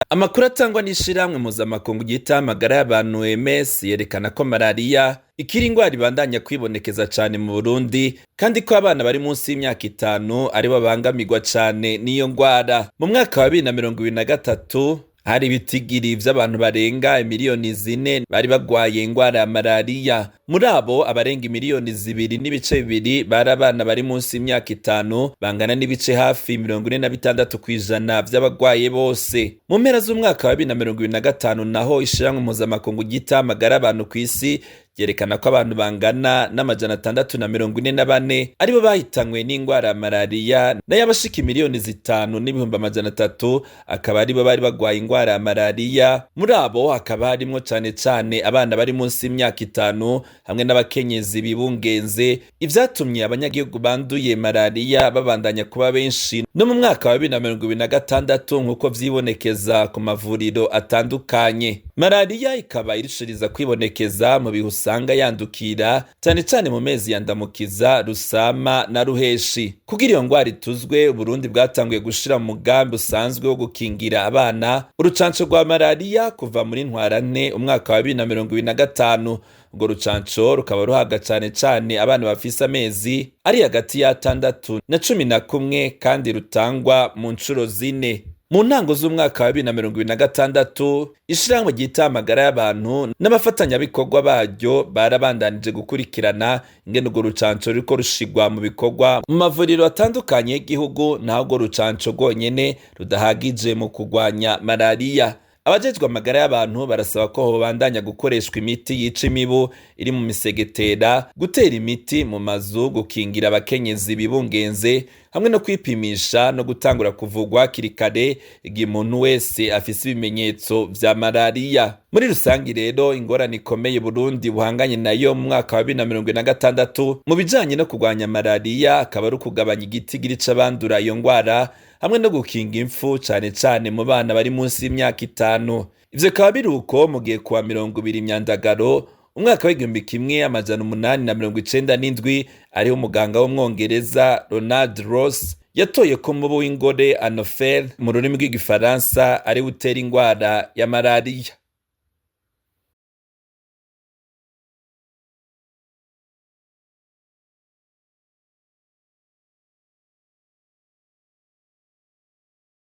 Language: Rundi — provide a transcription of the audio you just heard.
Amakuru atangwa n'Ishirahamwe mpuzamakungu ryitaho amagara y'abantu OMS yerekana ko malariya ikiri ingwara ibandanya kwibonekeza cane mu Burundi, kandi ko abana bari munsi y'imyaka 5 aribo bangamirwa cane n'iyo ngwara. Mu mwaka wa 2023 hari ibitigiri vy'abantu barenga imiriyoni 4 bari bagwaye ingwara ya malariya. Muri abo abarenga imiriyoni 2.2 bari abana bari munsi y'imyaka 5, bangana n'ibice hafi 46% vy'abagwaye bose. Mu mpera z'umwaka wa 2025 naho Ishirahamwe mpuzamakungu ryitaho amagara y'abantu kw'isi yerekana ko abantu bangana n'amajana 644 aribo bahitanwe n'ingwara ya malariya, nayo abashika imiriyoni 5,300,000 akaba aribo bari bagwaye ingwara ya malariya. Muri abo hakaba harimwo cane cane abana bari munsi y'imyaka 5 hamwe n'abakenyezi bibungenze, ivyatumye abanyagihugu banduye malariya babandanya kuba benshi no mu mwaka wa 2026 nk'uko vyibonekeza ku mavuriro atandukanye. Malariya ikaba irishiriza kwibonekeza mu bihe usanga yandukira cyane cyane mu mezi yandamukiza, rusama na ruheshi. Kugira iyo ngwara ituzwe, Burundi bwatanguye gushira mu mugambi usanzwe wo gukingira abana urucanco rwa malariya kuva muri ntwarante umwaka wa 2025. Urwo rucanco rukaba ruhabwa cane cane abana bafise amezi ari hagati ya 6 na 11 kandi rutangwa mu ncuro 4. Mu ntango z'umwaka wa 2026 Ishirahamwe ryitaho amagara y'abantu n'abafatanyabikorwa baryo barabandanije gukurikirana ingene urwo rucanco ruriko rushigwa mu bikorwa mu mavuriro atandukanye y'igihugu, naho urwo rucanco rwonyene rudahagije mu kurwanya malariya. Abajejwe amagara y'abantu barasaba ko hobandanya gukoreshwa imiti yica imibu iri mu misegetera, gutera imiti mu mazu, gukingira abakenyezi bibungenze hamwe no kwipimisha no gutangura kuvugwa hakiri kare igihe umuntu wese afise ibimenyetso vya malariya. Muri rusangi rero ingorane ikomeye Burundi buhanganye nayo mu mwaka wa 2026 mu bijanye no kurwanya malariya akaba ari ukugabanya igitigiri c'abandura iyo ngwara hamwe no gukinga impfu cane cane mu bana bari munsi y'imyaka 5. Ivyo bikaba biri uko mu gihe kuwa 20 Myandagaro umwaka wa 1897 ariho umuganga w'umwongereza Ronald Ross yatoye ko umubu w'ingore Anopheles mu rurimi rw'igifaransa ari utera ingwara ya malariya.